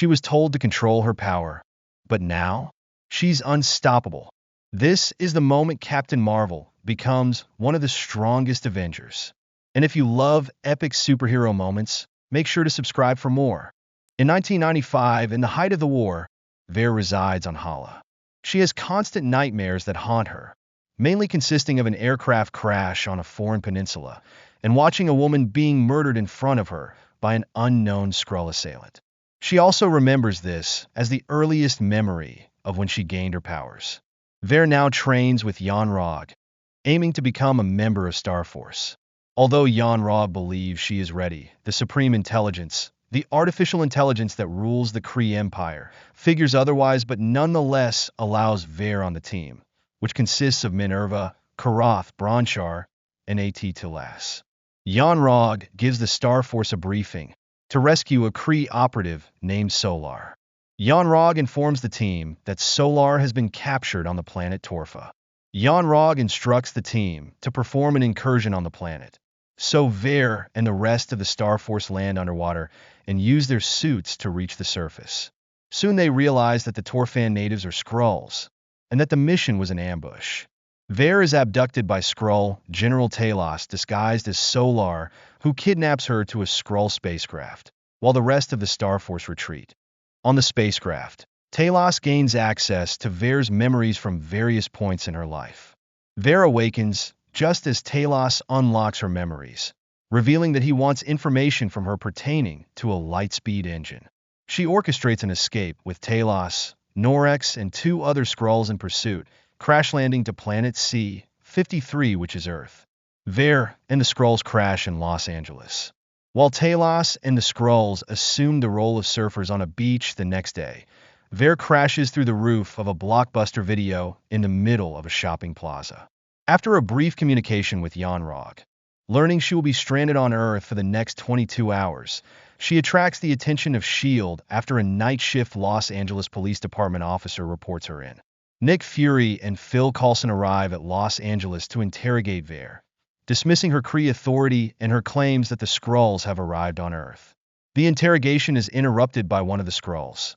She was told to control her power, but now she's unstoppable. This is the moment Captain Marvel becomes one of the strongest Avengers. And if you love epic superhero moments, make sure to subscribe for more. In 1995, in the height of the war, Ver resides on Hala. She has constant nightmares that haunt her, mainly consisting of an aircraft crash on a foreign peninsula and watching a woman being murdered in front of her by an unknown Skrull assailant. She also remembers this as the earliest memory of when she gained her powers. Ver now trains with Yon-Rogg, aiming to become a member of Starforce. Although Yon-Rogg believes she is ready, the Supreme Intelligence, the artificial intelligence that rules the Kree Empire, figures otherwise but nonetheless allows Ver on the team, which consists of Minerva, Karath, Bronchar, and At-Tilas. Yon-Rogg gives the Starforce a briefing to rescue a Kree operative named Solar. Yon-Rogg informs the team that Solar has been captured on the planet Torfa. Yon-Rogg instructs the team to perform an incursion on the planet, so Ver and the rest of the Starforce land underwater and use their suits to reach the surface. Soon they realize that the Torfan natives are Skrulls, and that the mission was an ambush. Ver is abducted by Skrull General Talos disguised as Solar, who kidnaps her to a Skrull spacecraft, while the rest of the Starforce retreat. On the spacecraft, Talos gains access to Ver's memories from various points in her life. Ver awakens just as Talos unlocks her memories, revealing that he wants information from her pertaining to a lightspeed engine. She orchestrates an escape with Talos, Norex, and two other Skrulls in pursuit, crash landing to planet C-53, which is Earth. Ver and the Skrulls crash in Los Angeles. While Talos and the Skrulls assume the role of surfers on a beach the next day, Ver crashes through the roof of a Blockbuster Video in the middle of a shopping plaza. After a brief communication with Yon-Rogg, learning she will be stranded on Earth for the next 22 hours, she attracts the attention of S.H.I.E.L.D. after a night shift Los Angeles Police Department officer reports her in. Nick Fury and Phil Coulson arrive at Los Angeles to interrogate Ver, dismissing her Kree authority and her claims that the Skrulls have arrived on Earth. The interrogation is interrupted by one of the Skrulls.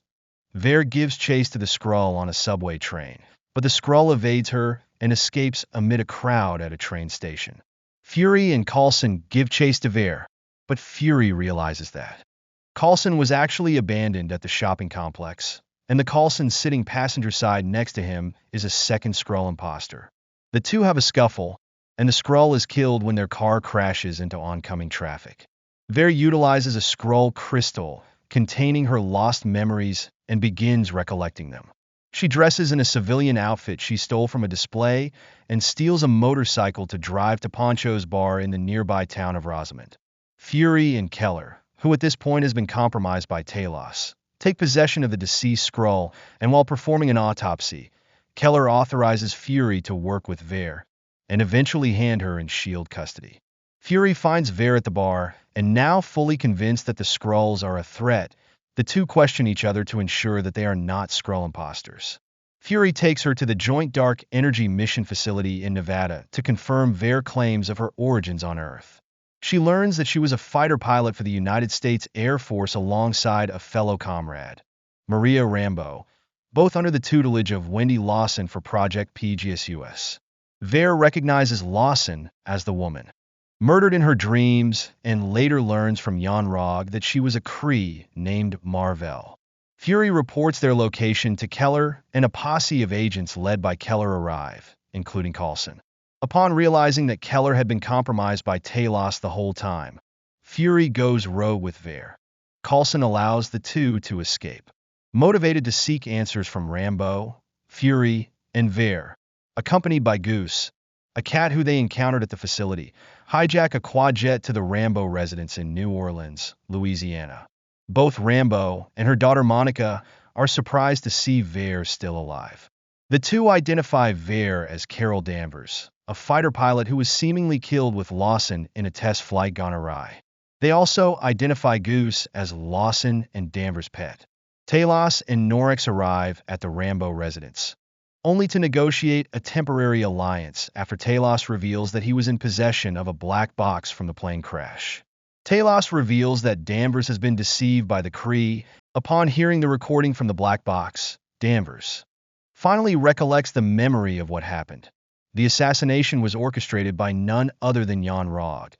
Ver gives chase to the Skrull on a subway train, but the Skrull evades her and escapes amid a crowd at a train station. Fury and Coulson give chase to Ver, but Fury realizes that Coulson was actually abandoned at the shopping complex, and the Coulson sitting passenger side next to him is a second Skrull imposter. The two have a scuffle, and the Skrull is killed when their car crashes into oncoming traffic. Ver utilizes a Skrull crystal containing her lost memories and begins recollecting them. She dresses in a civilian outfit she stole from a display and steals a motorcycle to drive to Poncho's bar in the nearby town of Rosamond. Fury and Keller, who at this point has been compromised by Talos, take possession of the deceased Skrull, and while performing an autopsy, Keller authorizes Fury to work with Ver and eventually hand her in S.H.I.E.L.D. custody. Fury finds Ver at the bar, and now fully convinced that the Skrulls are a threat, the two question each other to ensure that they are not Skrull imposters. Fury takes her to the Joint Dark Energy Mission facility in Nevada to confirm Ver claims of her origins on Earth. She learns that she was a fighter pilot for the United States Air Force alongside a fellow comrade, Maria Rambeau, both under the tutelage of Wendy Lawson for Project PGSUS. Ver recognizes Lawson as the woman murdered in her dreams and later learns from Yon-Rogg that she was a Kree named Marvel. Fury reports their location to Keller, and a posse of agents led by Keller arrive, including Coulson. Upon realizing that Keller had been compromised by Talos the whole time, Fury goes rogue with Ver. Coulson allows the two to escape. Motivated to seek answers from Rambeau, Fury, and Ver, accompanied by Goose, a cat who they encountered at the facility, hijack a quadjet to the Rambeau residence in New Orleans, Louisiana. Both Rambeau and her daughter Monica are surprised to see Ver still alive. The two identify Ver as Carol Danvers, a fighter pilot who was seemingly killed with Lawson in a test flight gone awry. They also identify Goose as Lawson and Danvers' pet. Talos and Norex arrive at the Rambeau residence, only to negotiate a temporary alliance after Talos reveals that he was in possession of a black box from the plane crash. Talos reveals that Danvers has been deceived by the Kree Upon hearing the recording from the black box, Danvers finally recollects the memory of what happened. The assassination was orchestrated by none other than Yon-Rogg,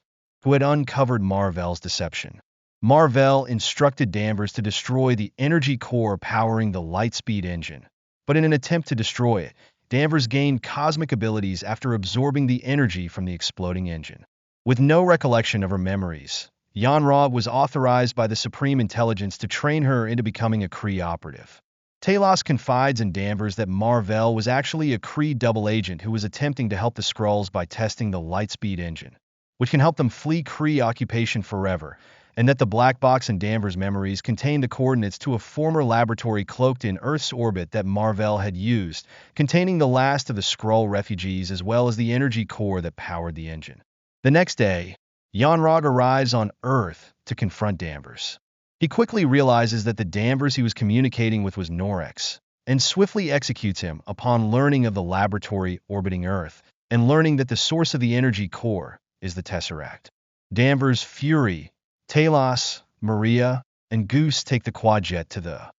who had uncovered Mar-Vel's deception. Mar-Vel instructed Danvers to destroy the energy core powering the Lightspeed engine. But in an attempt to destroy it, Danvers gained cosmic abilities after absorbing the energy from the exploding engine. With no recollection of her memories, Yon-Rogg was authorized by the Supreme Intelligence to train her into becoming a Kree operative. Talos confides in Danvers that Mar-Vel was actually a Kree double agent who was attempting to help the Skrulls by testing the Lightspeed engine, which can help them flee Kree occupation forever, and that the black box in Danvers' memories contained the coordinates to a former laboratory cloaked in Earth's orbit that Mar-Vel had used, containing the last of the Skrull refugees as well as the energy core that powered the engine. The next day, Yon-Rogg arrives on Earth to confront Danvers. He quickly realizes that the Danvers he was communicating with was Norex, and swiftly executes him upon learning of the laboratory orbiting Earth, and learning that the source of the energy core is the Tesseract. Danvers, Fury, Talos, Maria, and Goose take the quadjet to the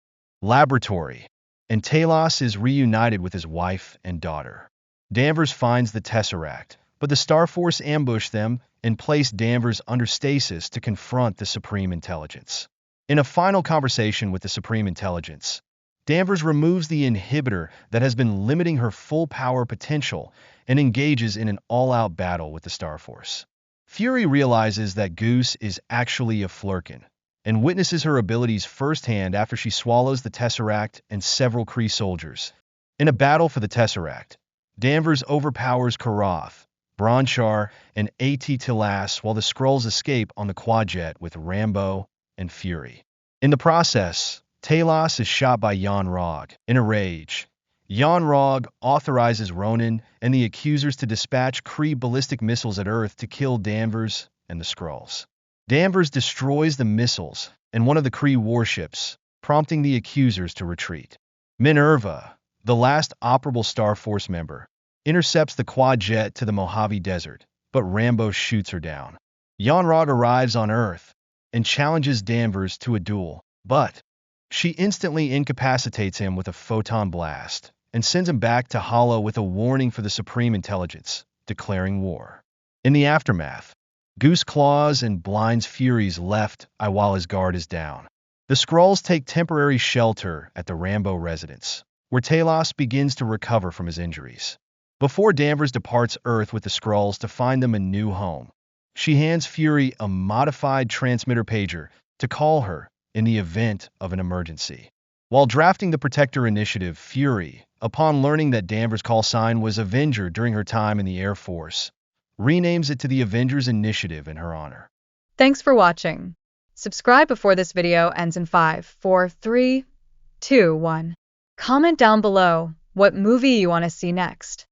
laboratory, and Talos is reunited with his wife and daughter. Danvers finds the Tesseract, but the Starforce ambush them and place Danvers under stasis to confront the Supreme Intelligence. In a final conversation with the Supreme Intelligence, Danvers removes the inhibitor that has been limiting her full power potential and engages in an all-out battle with the Starforce. Fury realizes that Goose is actually a Flurkin, and witnesses her abilities firsthand after she swallows the Tesseract and several Kree soldiers. In a battle for the Tesseract, Danvers overpowers Karoth, Bronchar, and A.T. Tilas while the Skrulls escape on the quadjet with Rambo and Fury. In the process, Talos is shot by Yon-Rogg. In a rage, Yon-Rogg authorizes Ronan and the Accusers to dispatch Kree ballistic missiles at Earth to kill Danvers and the Skrulls. Danvers destroys the missiles and one of the Kree warships, prompting the Accusers to retreat. Minerva, the last operable Starforce member, intercepts the quadjet to the Mojave Desert, but Rambo shoots her down. Yon-Rogg arrives on Earth and challenges Danvers to a duel, but she instantly incapacitates him with a photon blast and sends him back to Hollow with a warning for the Supreme Intelligence, declaring war. In the aftermath, Goose claws and blinds Fury's left eye while his guard is down. The Skrulls take temporary shelter at the Rambo residence, where Talos begins to recover from his injuries. Before Danvers departs Earth with the Skrulls to find them a new home, she hands Fury a modified transmitter pager to call her in the event of an emergency. While drafting the Protector Initiative, Fury, upon learning that Danvers' call sign was Avenger during her time in the Air Force, renames it to the Avengers Initiative in her honor. Thanks for watching. Subscribe before this video ends in 5, 4, 3, 2, 1. Comment down below what movie you want to see next.